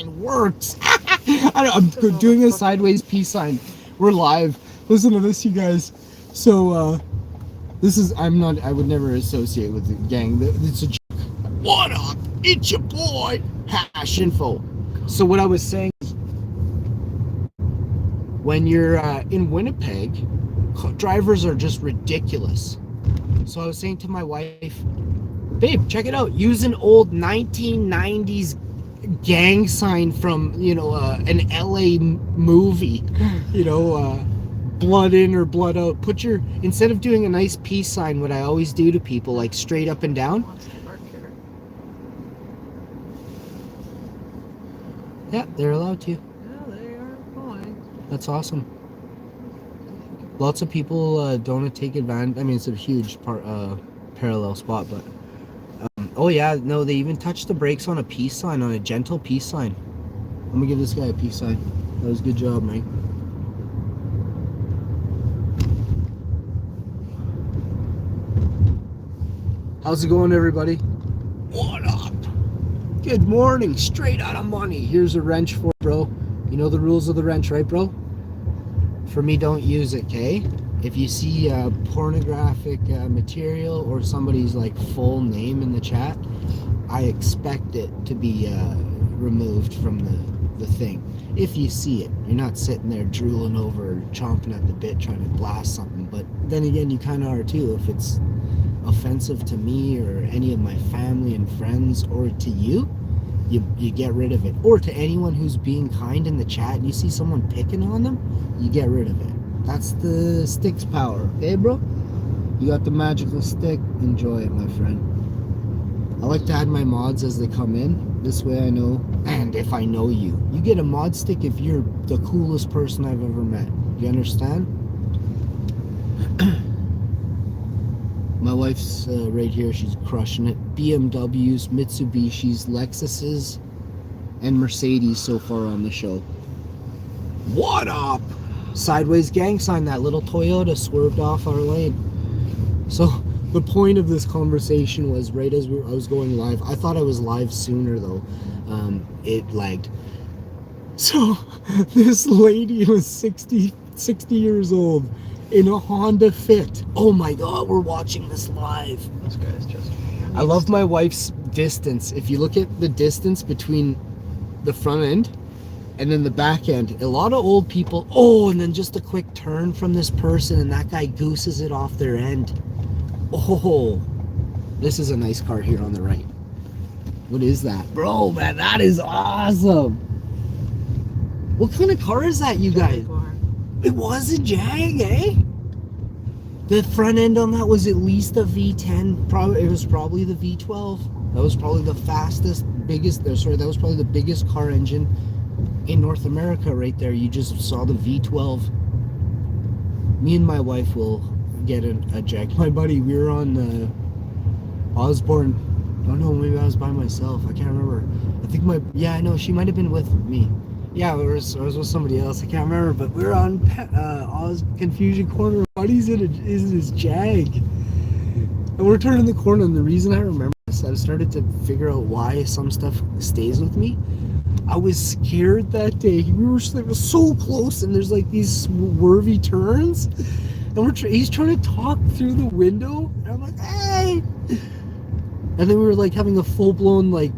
sign works. I'm doing a sideways peace sign. We're live. Listen to this, you guys. So, this is, I would never associate with the gang. It's a joke. What up? It's your boy, Hash Info. So what I was saying is, when you're in Winnipeg, drivers are just ridiculous. So I was saying to my wife, babe, check it out. Use an old 1990s gang sign from, an LA movie, blood in or blood out. Instead of doing a nice peace sign, what I always do to people, like straight up and down. Yeah, they're allowed to. Yeah, they are fine. That's awesome. Lots of people don't take advantage. I mean, it's a huge parallel spot, but oh yeah, no, they even touched the brakes on a peace sign, on a gentle peace sign. I'm gonna give this guy a peace sign. That was a good job, Mike. How's it going, everybody? What up? Good morning, straight out of money. Here's a wrench for bro. You know the rules of the wrench, right, bro? For me, don't use it, okay? If you see pornographic material or somebody's like full name in the chat, I expect it to be removed from the thing. If you see it, you're not sitting there drooling over, chomping at the bit, trying to blast something. But then again, you kind of are too. If it's offensive to me or any of my family and friends, or to you get rid of it. Or to anyone who's being kind in the chat and you see someone picking on them, you get rid of it. That's the stick's power, okay, bro? You got the magical stick. Enjoy it, my friend. I like to add my mods as they come in. This way I know, and if I know you. You get a mod stick if you're the coolest person I've ever met. You understand? My wife's right here. She's crushing it. BMWs, Mitsubishis, Lexuses, and Mercedes so far on the show. What up? Sideways gang sign. That little Toyota swerved off our lane. So the point of this conversation was right as I was going live. I thought I was live sooner though. It lagged. So this lady was 60 years old in a Honda Fit. Oh my God, we're watching this live. Those guys just... I love my wife's distance. If you look at the distance between the front end and then the back end, a lot of old people, and then just a quick turn from this person and that guy gooses it off their end. Oh, this is a nice car here on the right. What is that? Bro, man, that is awesome. What kind of car is that, you guys? It was a Jag, eh? The front end on that was at least a V10. It was probably the V12. That was probably the fastest, biggest, that was probably the biggest car engine in North America right there. You just saw the V12. Me and my wife will get a Jag. My buddy, we were on Osborne. I don't know, maybe I was by myself. I can't remember. I think I know, she might have been with me. Yeah, I was with somebody else. I can't remember, but we were on Confusion Corner. Buddy's in his Jag, and we're turning the corner. And the reason I remember this, I started to figure out why some stuff stays with me. I was scared that day. We were so close, and there's like these swervy turns, and he's trying to talk through the window, and I'm like, hey, and then we were like having a full blown like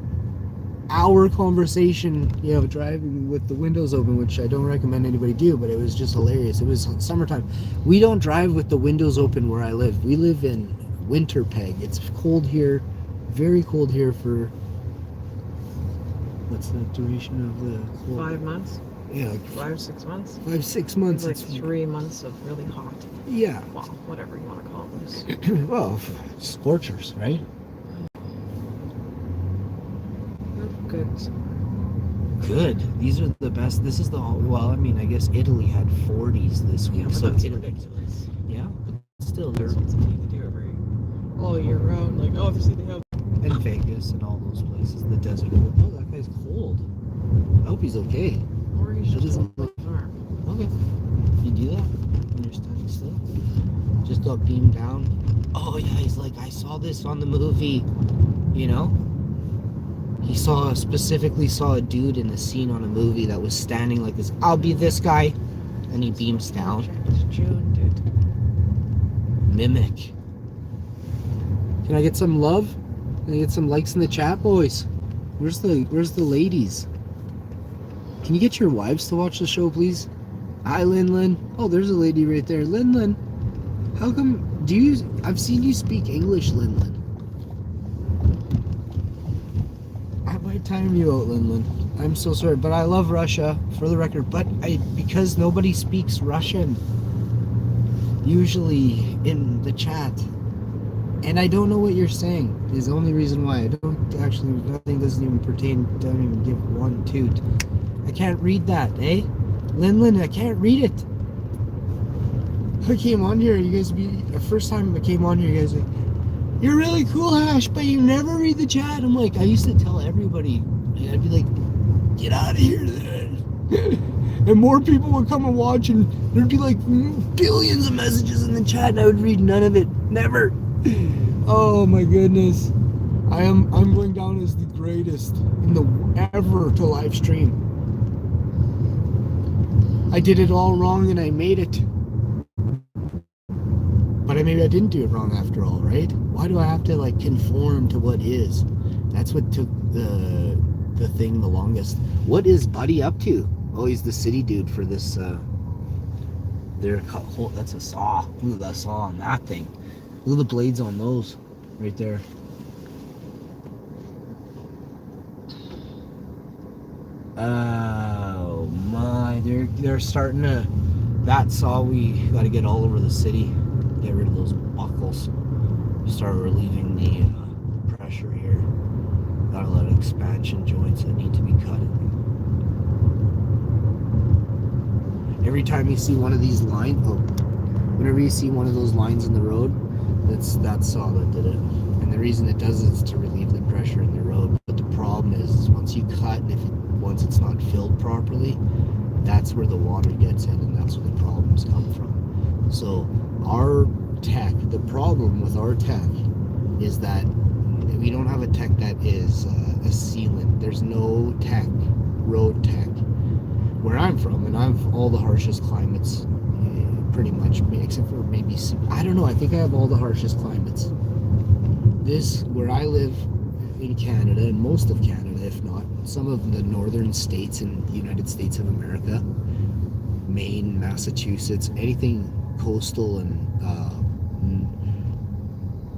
hour conversation, driving with the windows open, which I don't recommend anybody do, but it was just hilarious. It was summertime. We don't drive with the windows open where I live. We live in Winterpeg. It's cold here, very cold here for, what's the duration of the cold? 5 months? Yeah, like 5, 6 months? 5, 6 months. Like 3 months of really hot. Yeah. Well, whatever you want to call this. Well, scorchers, right? Good. These are the best. This is I guess Italy had 40s this week. Yeah, but so that's ridiculous. Yeah, but still, That's something you need to do all year round. Like, obviously they have... And Vegas and all those places, the desert. Oh, that guy's cold. I hope he's okay. Or you should just look okay. You do that when you're standing still. Just got beamed down. Oh yeah, he's like, I saw this on the movie. He specifically saw a dude in a scene on a movie that was standing like this. I'll be this guy. And he beams down. It's June, dude. Mimic. Can I get some love? Can I get some likes in the chat, boys? Where's the ladies? Can you get your wives to watch the show, please? Hi, Lin. Oh, there's a lady right there. Lin. How come I've seen you speak English, Lin. I might time you out, Lin. I'm so sorry, but I love Russia, for the record. But because nobody speaks Russian, usually in the chat, and I don't know what you're saying, is the only reason why. I don't actually, nothing doesn't even pertain, don't even give one toot. I can't read that, eh? Lin, I can't read it. I came on here, the first time I came on here, you guys were like, you're really cool, Hash, but you never read the chat. I'm like, I used to tell everybody, and I'd be like, get out of here then. And more people would come and watch, and there'd be like billions of messages in the chat, and I would read none of it. Never. Oh my goodness. I'm going down as the greatest in the ever to live stream. I did it all wrong and I made it. But maybe I didn't do it wrong after all, right? Why do I have to like conform to what is? That's what took the thing the longest. What is Buddy up to? Oh, he's the city dude for this. That's a saw. Look at that saw on that thing. Look at the blades on those, right there. Oh my! They're starting to. That saw we got to get all over the city. Get rid of those buckles. Start relieving the pressure here. Got a lot of expansion joints that need to be cut. Every time you see one of these lines, whenever you see one of those lines in the road, that saw that did it. And the reason it does it is to relieve the pressure in the road. But the problem is once you cut, and once it's not filled properly, that's where the water gets in, and that's where the problems come from. So our tech, the problem with our tech is that we don't have a tech that is a sealant. There's no tech, road tech, where I'm from, and I've all the harshest climates, pretty much, except for maybe, I don't know, I think I have all the harshest climates. Where I live in Canada, and most of Canada, if not, some of the northern states in the United States of America, Maine, Massachusetts, anything coastal and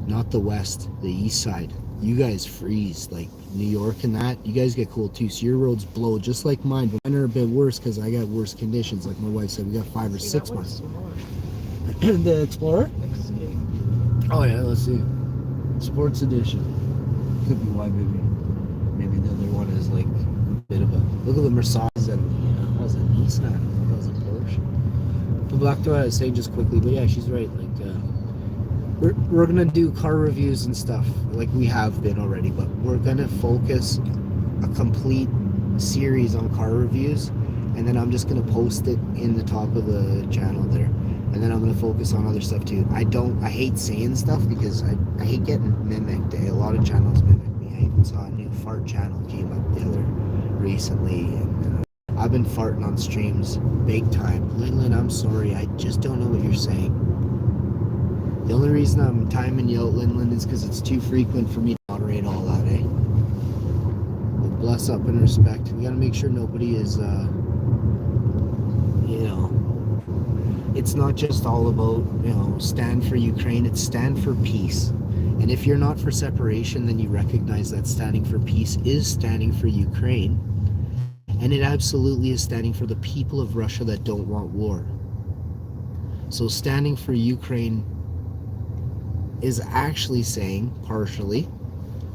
not the west, the east side, you guys freeze. Like New York and that, you guys get cold too, so your roads blow just like mine, but mine are a bit worse because I got worse conditions. Like my wife said, we got 5 or 6 months. The Explorer? Oh yeah, let's see. Sports edition. Could be why, maybe the other one is like a bit of a, look at the Mercedes and that was a Nissan, that was a Porsche. The Black Door, I was saying just quickly, but yeah, she's right. Like we're gonna do car reviews and stuff like we have been already, but we're gonna focus a complete series on car reviews, and then I'm just gonna post it in the top of the channel there, and then I'm gonna focus on other stuff too. I hate saying stuff because I hate getting mimicked. A lot of channels mimic me. I even saw a new fart channel came up the other recently, and I've been farting on streams big time. Lin, I'm sorry, I just don't know what you're saying. The only reason I'm timing you out, Lin, is because it's too frequent for me to moderate all that, eh? But bless up and respect. We gotta make sure nobody is, it's not just all about, stand for Ukraine, it's stand for peace. And if you're not for separation, then you recognize that standing for peace is standing for Ukraine. And it absolutely is standing for the people of Russia that don't want war. So standing for Ukraine is actually saying, partially,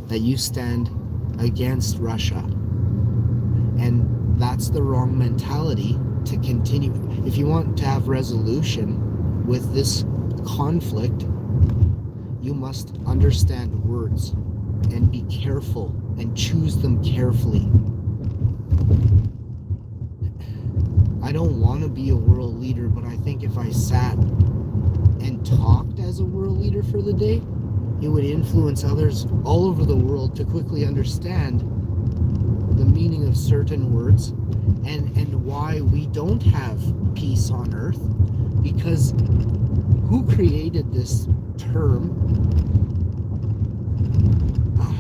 that you stand against Russia. And that's the wrong mentality to continue. If you want to have resolution with this conflict, you must understand words and be careful and choose them carefully. I don't want to be a world leader, but I think if I sat and talked as a world leader for the day, it would influence others all over the world to quickly understand the meaning of certain words and why we don't have peace on earth. Because who created this term,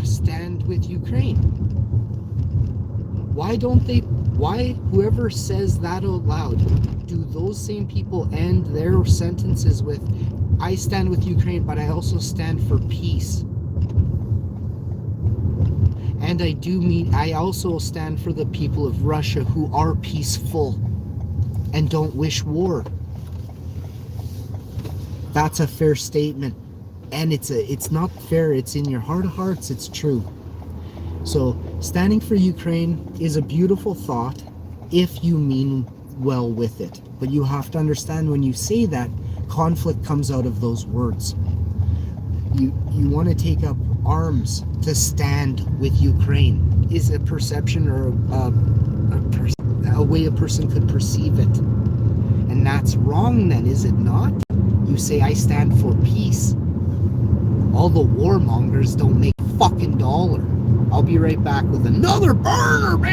stand with Ukraine? Why whoever says that out loud, do those same people end their sentences with, I stand with Ukraine, but I also stand for peace? And I also stand for the people of Russia who are peaceful and don't wish war. That's a fair statement. And it's not fair, it's in your heart of hearts, it's true. So standing for Ukraine is a beautiful thought if you mean well with it. But you have to understand, when you say that, conflict comes out of those words. You want to take up arms to stand with Ukraine is a perception or a way a person could perceive it. And that's wrong then, is it not? You say, I stand for peace. All the warmongers don't make fucking dollar. I'll be right back with another burner, man.